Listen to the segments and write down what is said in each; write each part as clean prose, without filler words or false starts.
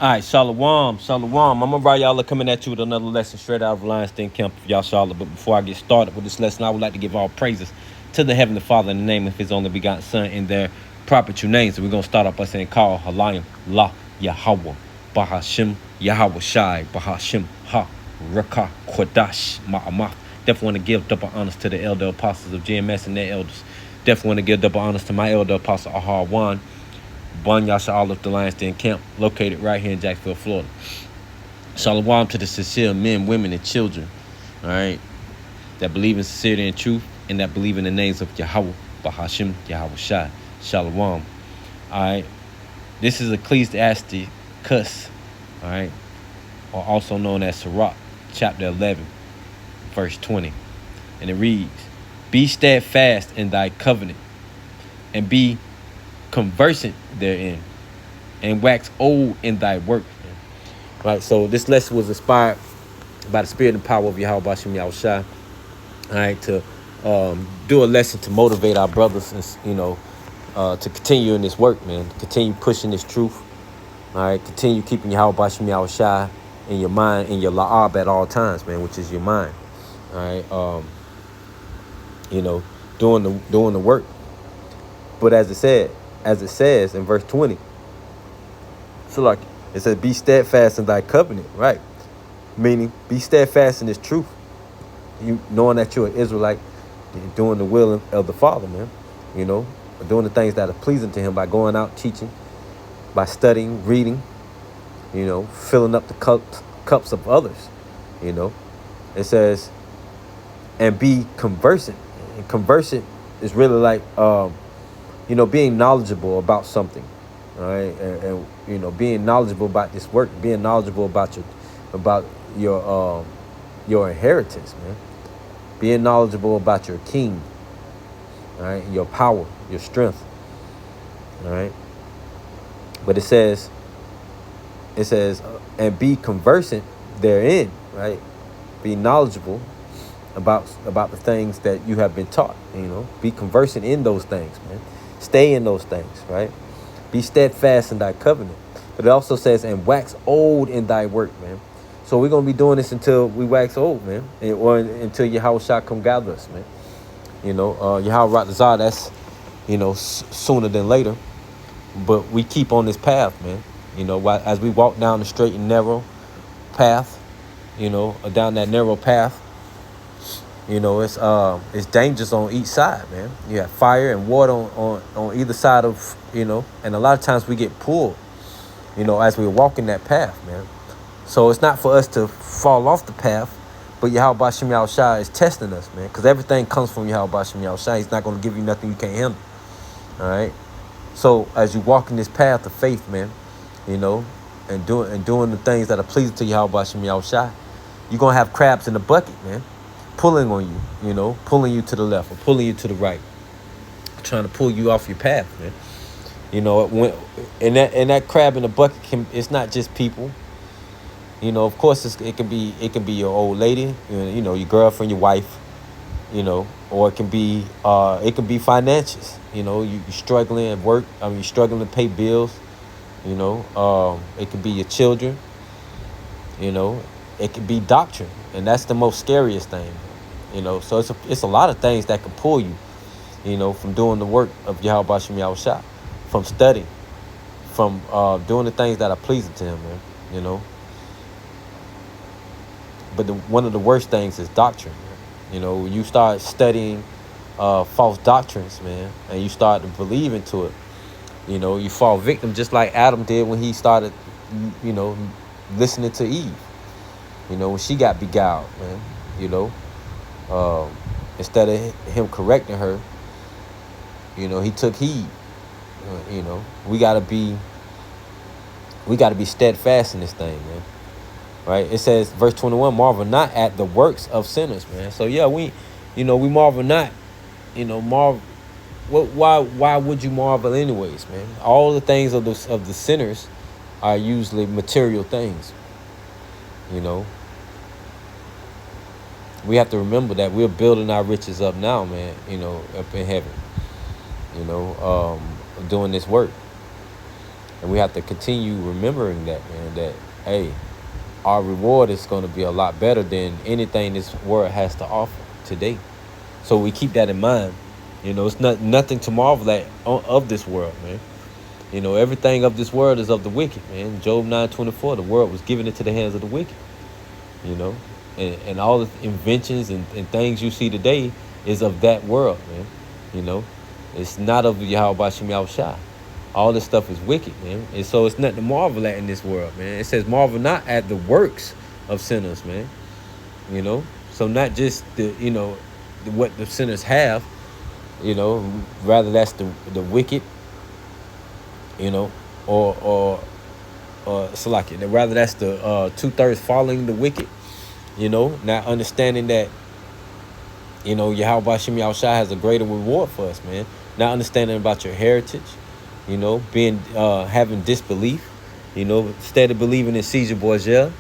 All right, Shalom, Shalom. I'm gonna write y'all coming at you with another lesson straight out of Lion's Den Camp for y'all, Charlotte. But before I get started with this lesson, I would like to give all praises to the Heavenly Father in the name of His only begotten Son in their proper true names. So we're gonna start off by saying, "Call Halayim La Yahweh Bahashim Yahweh Shai Bahashim Ha Rakah Kodash Ma'amath." Definitely want to give double honors to the elder apostles of GMS and their elders. Definitely want to give double honors to my elder apostle Ahar Wan. One Yasha Olive, the Lions Den Camp, located right here in Jacksonville, Florida. Shalom to the sincere men, women, and children, all right, that believe in sincerity and truth and that believe in the names of Yahweh, Bahashim, Yahweh Shai. Shalom. All right, this is Ecclesiasticus, all right, or also known as Sirach, chapter 11, verse 20. And it reads, "Be steadfast in thy covenant, and be conversant therein, and wax old in thy work." Right, so this lesson was inspired by the spirit and power of Yahweh Bashim Yahushua. All right, to do a lesson to motivate our brothers, and to continue in this work, man. Continue pushing this truth. All right, continue keeping Yahweh Bashim Yahushua in your mind, in your la'ab at all times, man, which is your mind. All right, doing the work. But as it says in verse 20, Salachya, it says, "Be steadfast in thy covenant," right? Meaning, be steadfast in this truth. You knowing that you're an Israelite, doing the will of the Father, man. Doing the things that are pleasing to Him by going out teaching, by studying, reading. Filling up the cups of others. It says, and be conversant. And conversant is really like being knowledgeable about something, all right, and being knowledgeable about this work, being knowledgeable about your inheritance, man, being knowledgeable about your king, all right, your power, your strength, all right. But it says, and be conversant therein, right? Be knowledgeable about the things that you have been taught. Be conversant in those things, man. Stay in those things, right? Be steadfast in thy covenant. But it also says, and wax old in thy work, man. So we're going to be doing this until we wax old, man. Or until Yahweh shall come gather us, man. Yahweh Ratazah, that's, sooner than later. But we keep on this path, man. As we walk down the straight and narrow path, down that narrow path, it's dangerous on each side, man. You have fire and water on either side of, and a lot of times we get pulled, as we're walking that path, man. So it's not for us to fall off the path, but Yahweh Bashim Yahushua is testing us, man, because everything comes from Yahweh Bashim Yahushua. He's not going to give you nothing you can't handle, all right? So as you walk in this path of faith, man, and doing the things that are pleasing to Yahweh Bashim Yahushua, you're going to have crabs in the bucket, man, pulling on you, pulling you to the left or pulling you to the right, trying to pull you off your path, man. When and that crab in the bucket it's not just people. Of course it can be your old lady, your girlfriend, your wife, or it can be finances. You're struggling at work. You're struggling to pay bills. It could be your children. It could be doctrine, and that's the most scariest thing. So it's a lot of things that can pull you, from doing the work of Yahweh Bashim Yahushua, from studying, from doing the things that are pleasing to Him, man. But one of the worst things is doctrine. When you start studying false doctrines, man, and you start to believe into it, you fall victim just like Adam did when he started, listening to Eve. When she got beguiled, man, instead of him correcting her, he took heed. We gotta be steadfast in this thing, man. Right? It says, verse 21, marvel not at the works of sinners, man. So yeah, we marvel not, marvel. Why would you marvel anyways, man? All the things of the sinners are usually material things. We have to remember that we're building our riches up now, man, up in heaven, doing this work. And we have to continue remembering that, man, that, hey, our reward is going to be a lot better than anything this world has to offer today. So we keep that in mind. It's nothing to marvel at of this world, man. Everything of this world is of the wicked, man. Job 9:24, the world was given into the hands of the wicked, you know. And all the inventions and things you see today is of that world, man. It's not of Yahweh Shem Yahushua. All this stuff is wicked, man. And so it's nothing to marvel at in this world, man. It says marvel not at the works of sinners, man. So not just what the sinners have, rather that's the wicked, or Salachya. Rather that's the 2/3 following the wicked, not understanding that, Yahweh Shem Yahushua has a greater reward for us, man. Not understanding about your heritage, being having disbelief, instead of believing in Caesar Borgia,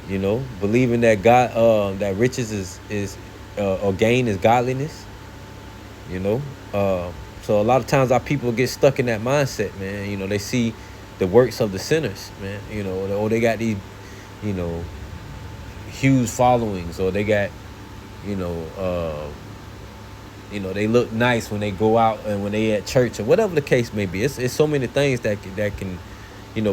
believing that God that riches is or gain is godliness, so a lot of times our people get stuck in that mindset, man. They see the works of the sinners, man, or they got these, huge followings, or they got, they look nice when they go out and when they at church or whatever the case may be. It's so many things that can,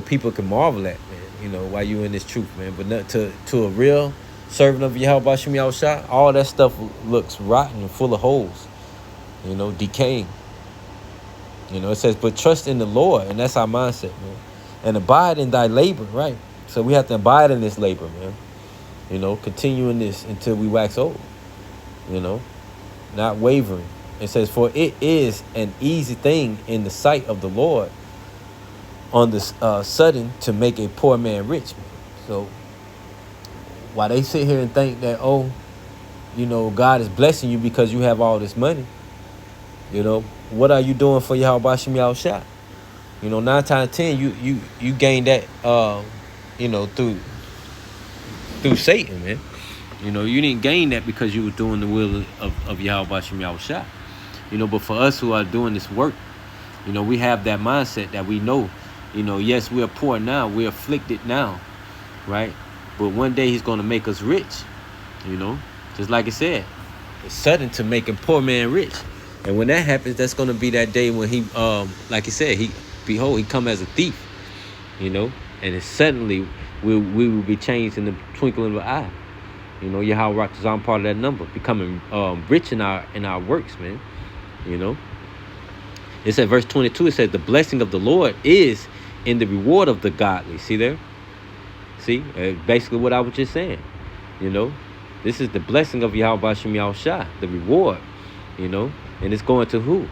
people can marvel at, man, while you in this truth, man. But not to a real servant of Yahweh Shem Yahushua, all that stuff looks rotten and full of holes, decaying. It says, but trust in the Lord, and that's our mindset, man. And abide in thy labor, right? So we have to abide in this labor, man. Continuing this until we wax old, not wavering. It says, for it is an easy thing in the sight of the Lord on the sudden to make a poor man rich. So while they sit here and think that, God is blessing you because you have all this money, what are you doing for Yahweh Shem Yahushua? 9 times out of 10, you gain that, through Satan, man. You didn't gain that because you were doing the will of Yahweh Shem Yahushua. But for us who are doing this work, we have that mindset that we know, yes, we're poor now, we're afflicted now, right? But one day he's going to make us rich, just like it said, it's sudden to make a poor man rich. And when that happens, that's going to be that day when he, like he said, behold, he come as a thief, and it's suddenly we will be changed in the twinkling of an eye. Yahweh is on part of that number, becoming rich in our works, man. It said, verse 22, it says, the blessing of the Lord is in the reward of the godly. See there? See? Basically what I was just saying. This is the blessing of Yahweh Shem Yahushua, the reward, and it's going to who?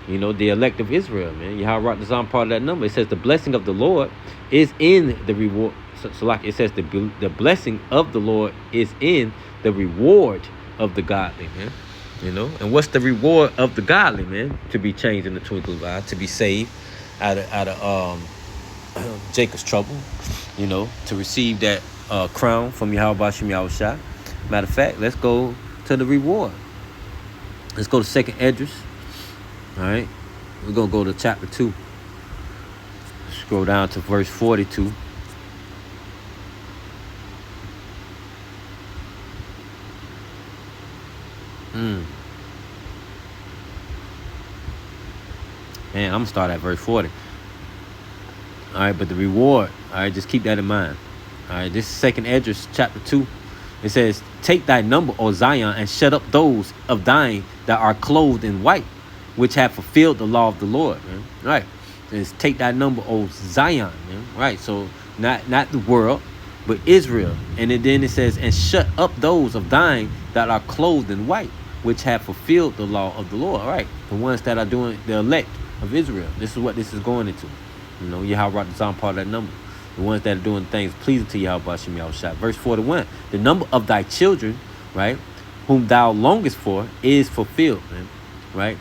The elect of Israel, man. Yahweh is on part of that number. It says the blessing of the Lord is in the reward. So like it says, the blessing of the Lord is in the reward of the godly, man. And what's the reward of the godly, man? To be changed in the twinkle of an eye, to be saved out of Jacob's trouble, to receive that crown from Yahweh Shem Yahushua. Matter of fact, let's go to the reward. Let's go to 2nd Esdras. All right, we're gonna go to chapter 2. Scroll down to verse 42. Man, I'm gonna start at verse 40. All right, but the reward, all right, just keep that in mind. All right, this is 2nd Esdras chapter 2. It says, take thy number, O Zion, and shut up those of thine that are clothed in white, which have fulfilled the law of the Lord, man. All right, it says, take thy number, O Zion, man. Right, so not the world, but Israel. And then it says, and shut up those of thine that are clothed in white, which have fulfilled the law of the Lord. All right, the ones that are doing the elect of Israel. This is what this is going into. Yahweh is on part of that number. The ones that are doing things pleasing to Yahweh Shem Yahushua. Verse 41, the number of thy children, right, whom thou longest for, is fulfilled, man. Right?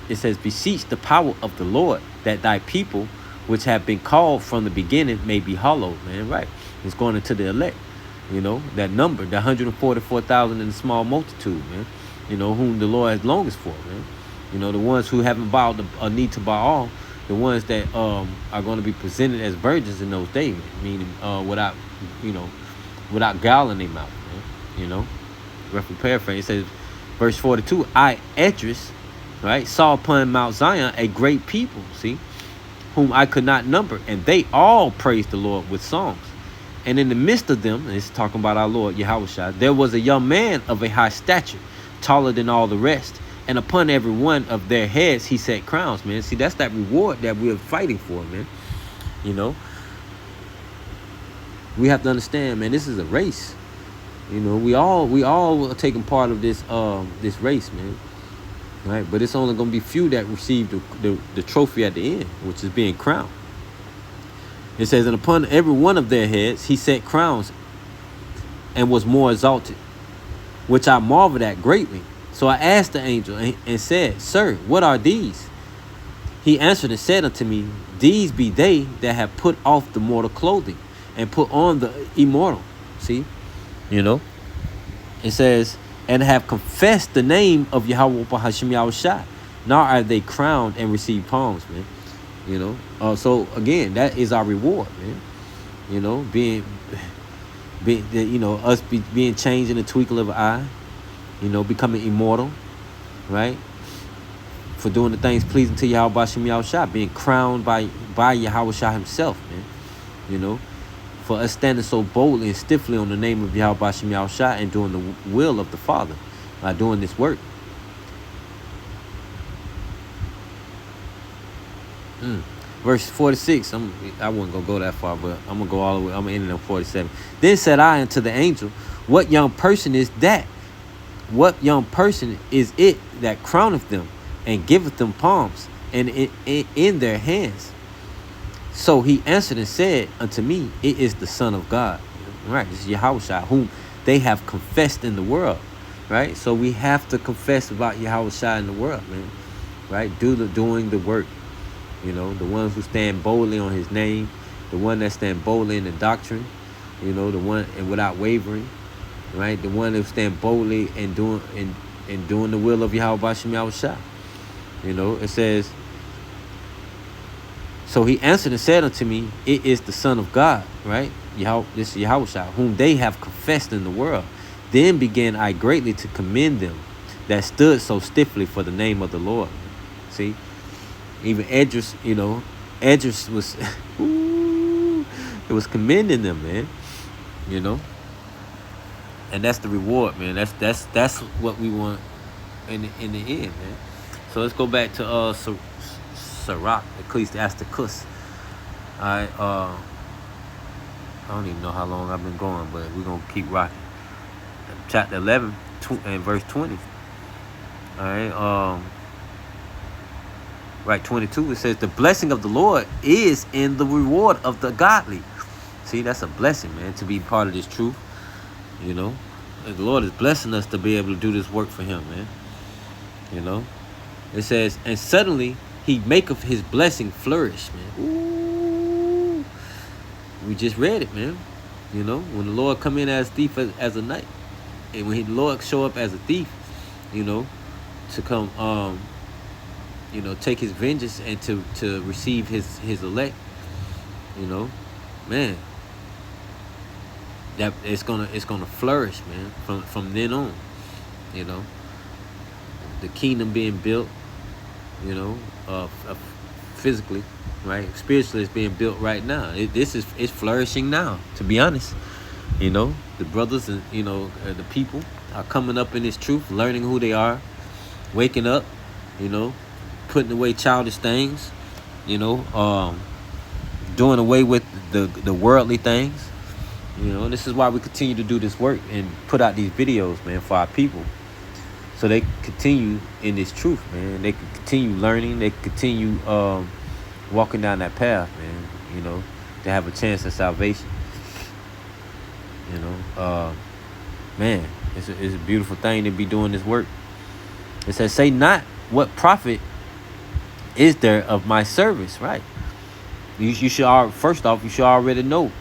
It says, beseech the power of the Lord, that thy people, which have been called from the beginning, may be hallowed, man. Right? It's going into the elect. That number, the 144,000 in the small multitude, man. Whom the Lord has longest for, man. The ones who haven't bowed a knee to Baal, the ones that are going to be presented as virgins in those days, meaning without, you know, without gall in their mouth, man. You know, roughly paraphrase, it says, verse 42, I, Esdras, right, saw upon Mount Zion a great people, see, whom I could not number, and they all praised the Lord with songs. And in the midst of them, and it's talking about our Lord Yahushua, there was a young man of a high stature, taller than all the rest. And upon every one of their heads he set crowns, man. See, that's that reward that we're fighting for, man. You know, we have to understand, man, this is a race. You know, we all are taking part of this this race, man. Right? But it's only gonna be few that receive the trophy at the end, which is being crowned. It says, and upon every one of their heads he set crowns, and was more exalted, which I marveled at greatly. So I asked the angel and said, Sir, what are these? He answered and said unto me, These be they that have put off the mortal clothing and put on the immortal. See, you know, it says, and have confessed the name of Yahweh Hashem Yahushua. Now are they crowned and receive palms, man. You know, so again, that is our reward, man. You know, being you know, us being changed in a twinkle of an eye. You know, becoming immortal, right? For doing the things pleasing to Yahweh Hashem Yahushua, being crowned by Yahushua himself, man. You know, for us standing so boldly and stiffly on the name of Yahweh Hashem Yahushua and doing the will of the Father by doing this work. Verse 46, I wasn't going to go that far, but I'm going to go all the way. I'm going to end it on 47. Then said I unto the angel, what young person is that? What young person is it that crowneth them and giveth them palms and in their hands? So he answered and said unto me, it is the Son of God. Right, this is Yahushua, whom they have confessed in the world. Right, so we have to confess about Yahushua in the world, man. Right, doing the work. You know, the ones who stand boldly on his name, the one that stand boldly in the doctrine, you know, the one and without wavering, right? The one who stand boldly and doing the will of Yahweh Hashem Yahushua. You know, it says, so he answered and said unto me, it is the Son of God, right? This is Yahushua, whom they have confessed in the world. Then began I greatly to commend them that stood so stiffly for the name of the Lord. See? Even Esdras, you know, Esdras was, it was commending them, man. You know, and that's the reward, man. That's what we want in the end, man. So let's go back to Sirach, Ecclesiasticus. All right, I don't even know how long I've been going, but we're gonna keep rocking. Chapter 11 and verse 20. All right, right, 22, it says, the blessing of the Lord is in the reward of the godly. See, that's a blessing, man, to be part of this truth. You know, and the Lord is blessing us to be able to do this work for him, man. You know, it says, and suddenly he maketh his blessing flourish, man. Ooh. We just read it, man. You know, when the Lord come in as a thief as a night, and when the Lord show up as a thief, you know, to come, you know, take his vengeance and to receive his elect, you know, man, that it's gonna flourish, man, from then on. You know, the kingdom being built, you know, physically, right? Spiritually, it's being built right now. It's flourishing now, to be honest. You know, the brothers and, you know, the people are coming up in this truth, learning who they are, waking up, you know, putting away childish things, you know, doing away with the worldly things. You know, this is why we continue to do this work and put out these videos, man, for our people, so they continue in this truth, man. They can continue learning. They can continue walking down that path, man. You know, to have a chance at salvation. You know, man, it's a beautiful thing to be doing this work. It says, say not, what profit is there of my service, right? You should, first off, you should already know,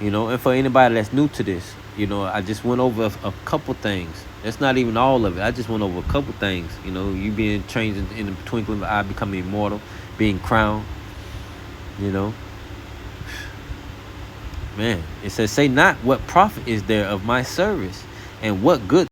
you know. And for anybody that's new to this, you know, I just went over a couple things. That's not even all of it. I just went over a couple things. You know, you being changed in the twinkling of an eye, becoming immortal, being crowned, you know. Man, it says, say not, what profit is there of my service, and what good